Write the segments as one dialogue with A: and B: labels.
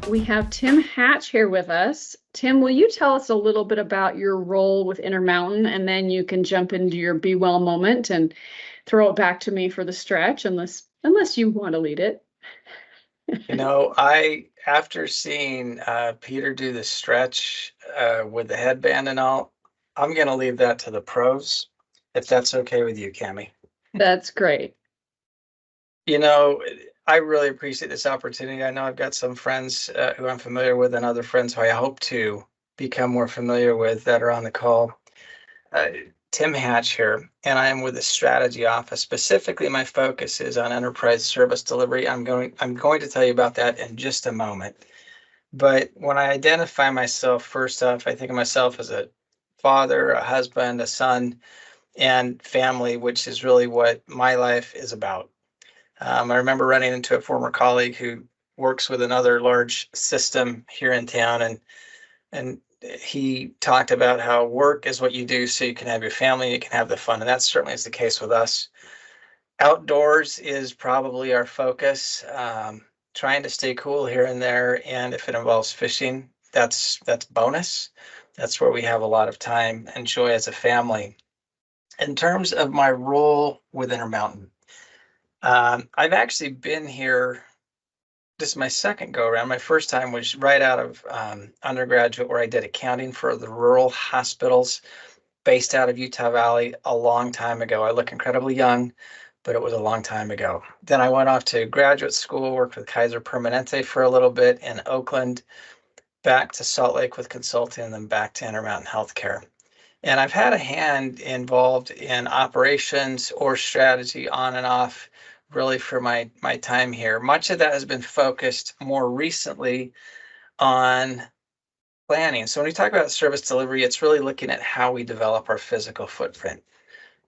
A: We have Tim Hatch here with us. Tim, will you tell us a little bit about your role with Intermountain, and then you can jump into your Be Well moment and throw it back to me for the stretch, unless you want to lead it.
B: After seeing Peter do the stretch with the headband and all, I'm going to leave that to the pros, if that's okay with you, Cami.
A: That's great.
B: You know, I really appreciate this opportunity. I know I've got some friends who I'm familiar with and other friends who I hope to become more familiar with that are on the call. Uh, Tim Hatch here, and I am with the strategy office. Specifically, my focus is on enterprise service delivery. I'm going to tell you about that in just a moment. But when I identify myself, first off, I think of myself as a father, a husband, a son, and family, which is really what my life is about. I remember running into a former colleague who works with another large system here in town, and he talked about how work is what you do so you can have your family, you can have the fun, and that certainly is the case with us. Outdoors is probably our focus. Trying to stay cool here and there, and if it involves fishing, that's bonus. That's where we have a lot of time and joy as a family. In terms of my role with Intermountain, I've actually been here. This is my second go around. My first time was right out of undergraduate, where I did accounting for the rural hospitals based out of Utah Valley a long time ago. I look incredibly young, but it was a long time ago. Then I went off to graduate school, worked with Kaiser Permanente for a little bit in Oakland, back to Salt Lake with consulting, and then back to Intermountain Healthcare. And I've had a hand involved in operations or strategy on and off really for my time here. Much of that has been focused more recently on planning. So when we talk about service delivery, it's really looking at how we develop our physical footprint,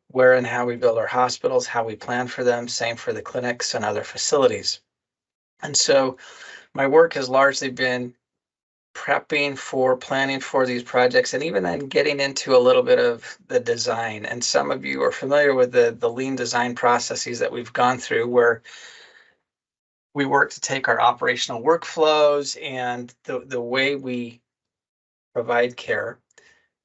B: where and how we build our hospitals, how we plan for them, same for the clinics and other facilities. And so my work has largely been prepping for planning for these projects, and even then getting into a little bit of the design. And some of you are familiar with the lean design processes that we've gone through, where we work to take our operational workflows and the way we provide care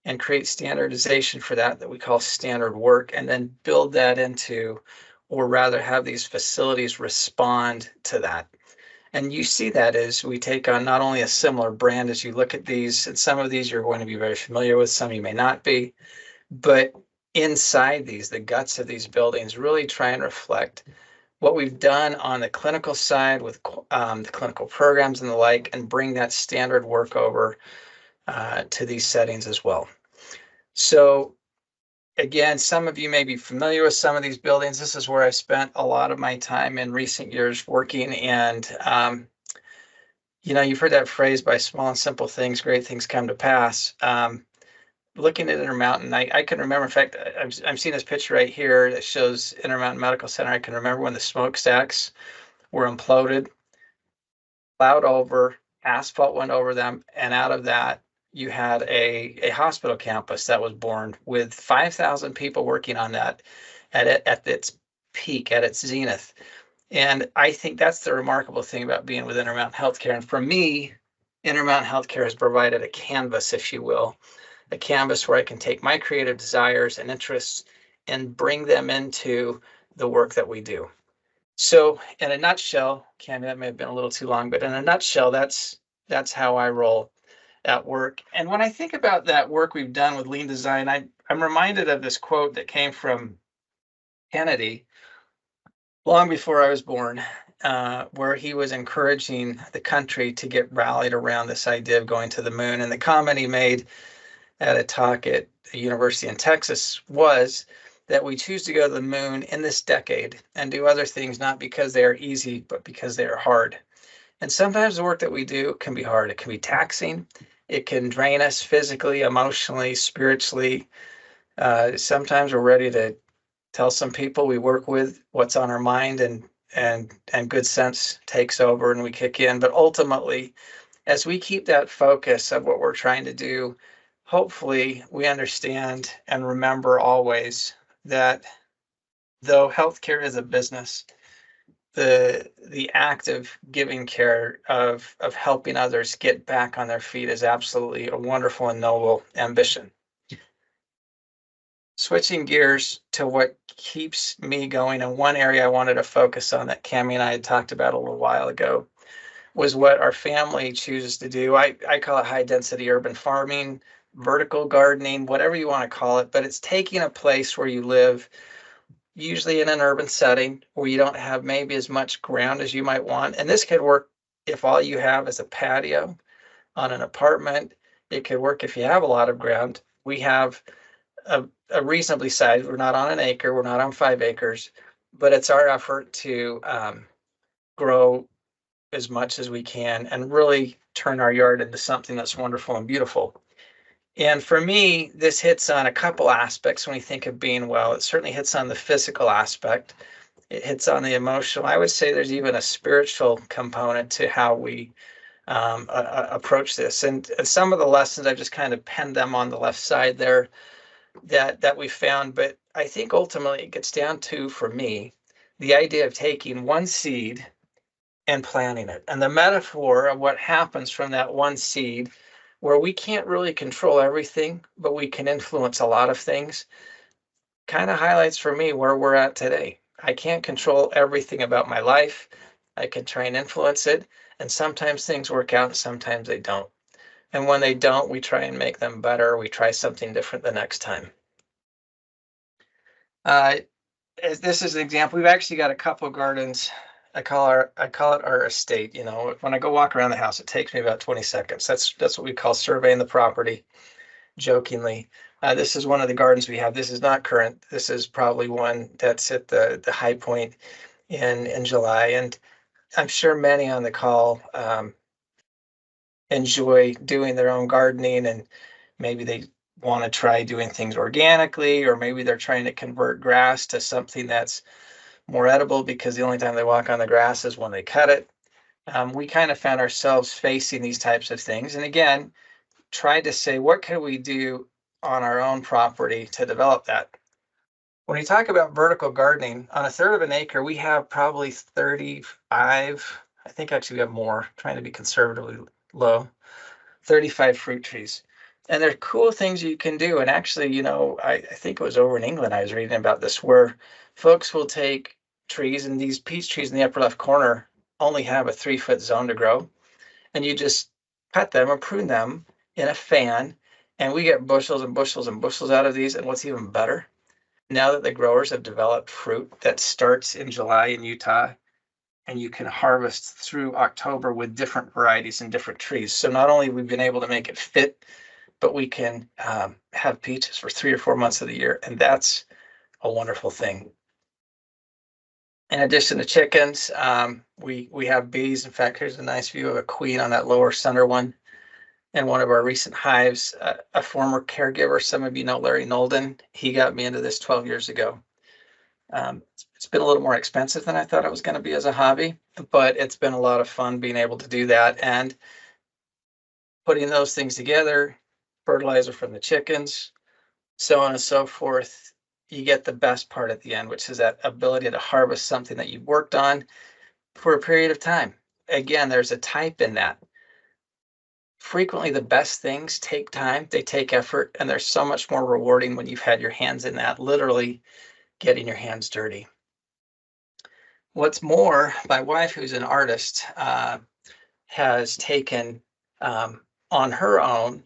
B: and create standardization for that we call standard work, and then build that into, or rather have these facilities respond to that. And you see that as we take on not only a similar brand, as you look at these, and some of these you're going to be very familiar with, some you may not be, but inside these, the guts of these buildings really try and reflect what we've done on the clinical side with the clinical programs and the like, and bring that standard work over to these settings as well. So again, some of you may be familiar with some of these buildings. This is where I've spent a lot of my time in recent years working. And, you've heard that phrase, by small and simple things, great things come to pass. Looking at Intermountain, I can remember, in fact, I'm seeing this picture right here that shows Intermountain Medical Center. I can remember when the smokestacks were imploded, plowed over, asphalt went over them, and out of that, you had a hospital campus that was born with 5,000 people working on that at its peak, at its zenith. And I think that's the remarkable thing about being with Intermountain Healthcare. And for me, Intermountain Healthcare has provided a canvas, if you will, a canvas where I can take my creative desires and interests and bring them into the work that we do. So in a nutshell, Cam, that may have been a little too long, but in a nutshell, that's how I roll at work. And when I think about that work we've done with lean design, I'm reminded of this quote that came from Kennedy long before I was born, where he was encouraging the country to get rallied around this idea of going to the moon. And the comment he made at a talk at a university in Texas was that we choose to go to the moon in this decade and do other things, not because they are easy, but because they are hard. And sometimes the work that we do can be hard. It can be taxing. It can drain us physically, emotionally, spiritually. Sometimes we're ready to tell some people we work with what's on our mind, and good sense takes over and we kick in. But ultimately, as we keep that focus of what we're trying to do, hopefully we understand and remember always that though healthcare is a business, the act of giving care, of helping others get back on their feet, is absolutely a wonderful and noble ambition. Switching gears to what keeps me going, and one area I wanted to focus on that Cammie and I had talked about a little while ago was what our family chooses to do. I call it high density urban farming, vertical gardening, whatever you want to call it, but it's taking a place where you live, usually in an urban setting where you don't have maybe as much ground as you might want. And this could work if all you have is a patio on an apartment. It could work if you have a lot of ground. We have a reasonably sized, we're not on an acre, we're not on 5 acres, but it's our effort to grow as much as we can and really turn our yard into something that's wonderful and beautiful. And for me, this hits on a couple aspects when we think of being well. It certainly hits on the physical aspect. It hits on the emotional. I would say there's even a spiritual component to how we approach this. And some of the lessons, I've just kind of penned them on the left side there that we found. But I think ultimately it gets down to, for me, the idea of taking one seed and planting it. And the metaphor of what happens from that one seed, where we can't really control everything, but we can influence a lot of things, kind of highlights for me where we're at today. I can't control everything about my life. I can try and influence it. And sometimes things work out and sometimes they don't. And when they don't, we try and make them better. We try something different the next time. As this is an example, we've actually got a couple of gardens. I call it our estate. You know, when I go walk around the house, it takes me about 20 seconds. That's what we call surveying the property, jokingly. This is one of the gardens we have. This is not current. This is probably one that's at the high point in July. And I'm sure many on the call enjoy doing their own gardening, and maybe they want to try doing things organically, or maybe they're trying to convert grass to something that's more edible because the only time they walk on the grass is when they cut it. We kind of found ourselves facing these types of things. And again, tried to say, what can we do on our own property to develop that? When you talk about vertical gardening, on a third of an acre, we have probably 35, I think actually we have more, trying to be conservatively low, 35 fruit trees. And they're cool things you can do. And actually, you know, I think it was over in England, I was reading about this, where folks will take trees, and these peach trees in the upper left corner only have a 3-foot zone to grow. And you just cut them or prune them in a fan, and we get bushels and bushels and bushels out of these. And what's even better, now that the growers have developed fruit that starts in July in Utah, and you can harvest through October with different varieties and different trees. So not only have we been able to make it fit, but we can have peaches for 3 or 4 months of the year. And that's a wonderful thing. In addition to chickens, we have bees. In fact, here's a nice view of a queen on that lower center one. In one of our recent hives, a former caregiver, some of you know Larry Nolden, he got me into this 12 years ago. It's been a little more expensive than I thought it was going to be as a hobby, but it's been a lot of fun being able to do that and putting those things together, fertilizer from the chickens, so on and so forth. You get the best part at the end, which is that ability to harvest something that you've worked on for a period of time. Again, there's a type in that. Frequently, the best things take time, they take effort, and they're so much more rewarding when you've had your hands in that, literally getting your hands dirty. What's more, my wife, who's an artist, has taken on her own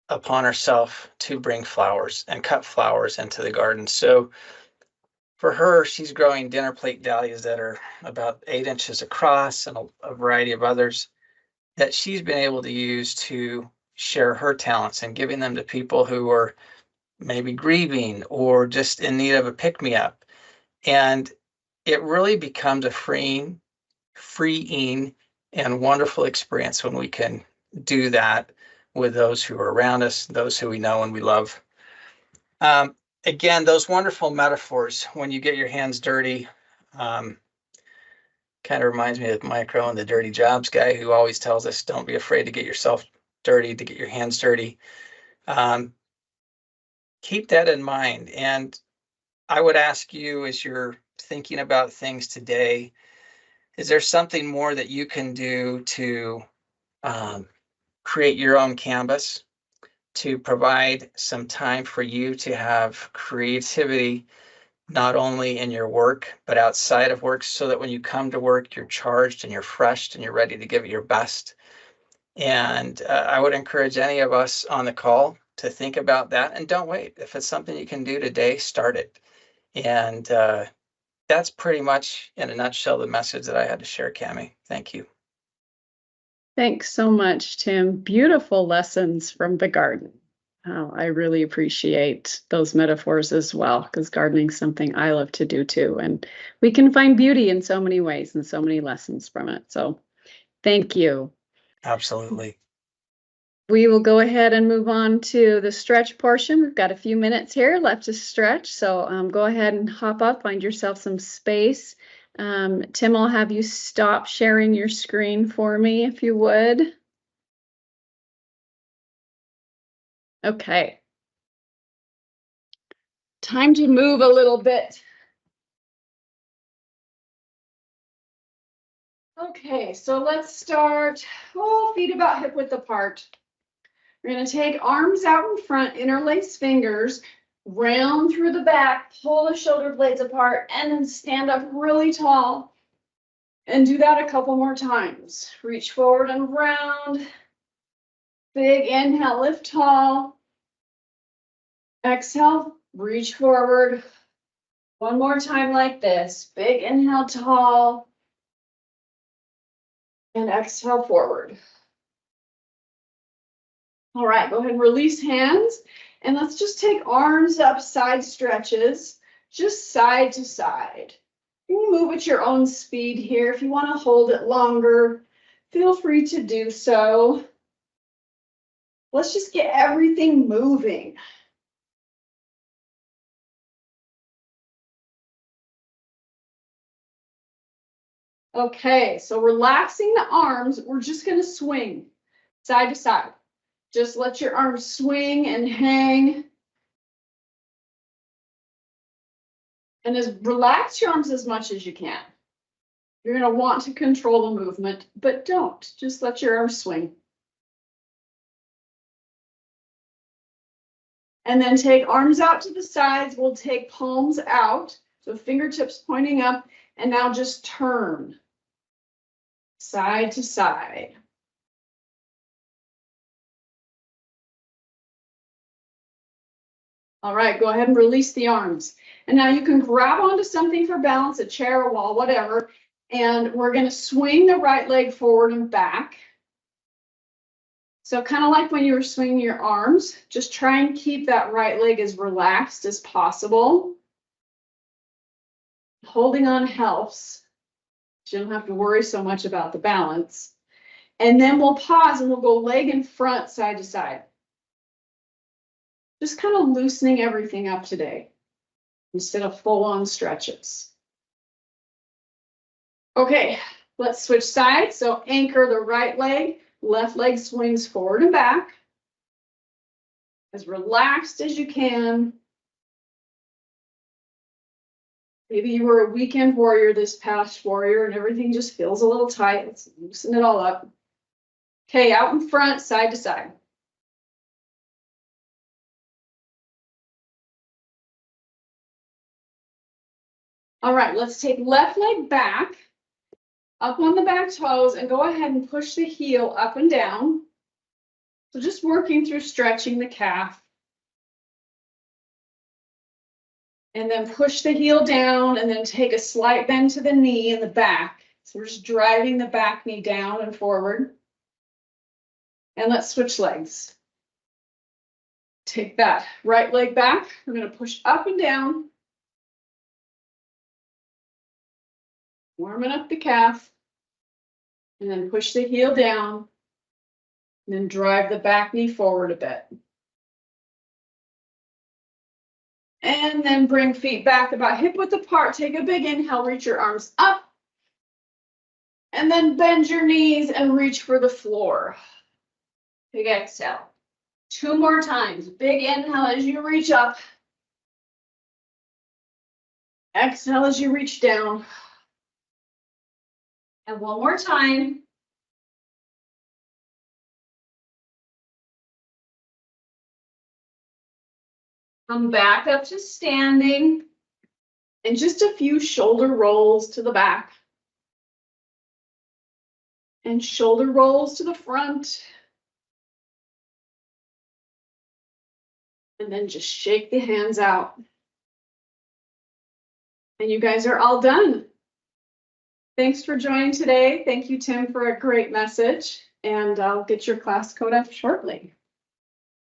B: upon herself to bring flowers and cut flowers into the garden. So for her, she's growing dinner plate dahlias that are about 8 inches across, and a variety of others that she's been able to use to share her talents and giving them to people who are maybe grieving or just in need of a pick-me-up. And it really becomes a freeing and wonderful experience when we can do that with those who are around us, those who we know and we love. Again, those wonderful metaphors, when you get your hands dirty, kind of reminds me of Mike Rowan, the dirty jobs guy, who always tells us, don't be afraid to get yourself dirty, to get your hands dirty. Keep that in mind. And I would ask you, as you're thinking about things today, Is there something more that you can do to create your own canvas, to provide some time for you to have creativity, not only in your work, but outside of work, so that when you come to work, you're charged and you're fresh and you're ready to give it your best? And I would encourage any of us on the call to think about that, and don't wait. If it's something you can do today, start it. And that's pretty much in a nutshell the message that I had to share, Cami. Thank you.
A: Thanks so much, Tim. Beautiful lessons from the garden. Oh, I really appreciate those metaphors as well, because gardening is something I love to do too. And we can find beauty in so many ways and so many lessons from it. So thank you.
B: Absolutely.
A: We will go ahead and move on to the stretch portion. We've got a few minutes here left to stretch. So go ahead and hop up, find yourself some space. Tim, I'll have you stop sharing your screen for me, if you would. Okay. Time to move a little bit. Okay, so let's start, feet about hip width apart. We're going to take arms out in front, interlace fingers, round through the back, pull the shoulder blades apart, and then stand up really tall. And do that a couple more times. Reach forward and round. Big inhale, lift tall. Exhale, reach forward. One more time like this. Big inhale, tall. And exhale, forward. All right, go ahead and release hands. And let's just take arms up, side stretches, just side to side. You can move at your own speed here. If you want to hold it longer, feel free to do so. Let's just get everything moving. Okay, so relaxing the arms, we're just going to swing side to side. Just let your arms swing and hang. And relax your arms as much as you can. You're going to want to control the movement, but don't. Just let your arms swing. And then take arms out to the sides. We'll take palms out, so fingertips pointing up, and now just turn side to side. All right, go ahead and release the arms. And now you can grab onto something for balance, a chair, a wall, whatever. And we're going to swing the right leg forward and back. So kind of like when you were swinging your arms, just try and keep that right leg as relaxed as possible. Holding on helps. You don't have to worry so much about the balance. And then we'll pause and we'll go leg in front, side to side. Just kind of loosening everything up today instead of full-on stretches. Okay, let's switch sides. So anchor the right leg, left leg swings forward and back. As relaxed as you can. Maybe you were a weekend warrior this past warrior and everything just feels a little tight. Let's loosen it all up. Okay, out in front, side to side. All right, let's take left leg back, up on the back toes, and go ahead and push the heel up and down. So just working through stretching the calf. And then push the heel down and then take a slight bend to the knee in the back. So we're just driving the back knee down and forward. And let's switch legs. Take that right leg back. We're going to push up and down. Warming up the calf. And then push the heel down. And then drive the back knee forward a bit. And then bring feet back about hip width apart. Take a big inhale, reach your arms up. And then bend your knees and reach for the floor. Big exhale. 2 more times. Big inhale as you reach up. Exhale as you reach down. And one more time. Come back up to standing. And just a few shoulder rolls to the back. And shoulder rolls to the front. And then just shake the hands out. And you guys are all done. Thanks for joining today. Thank you, Tim, for a great message. And I'll get your class code up shortly.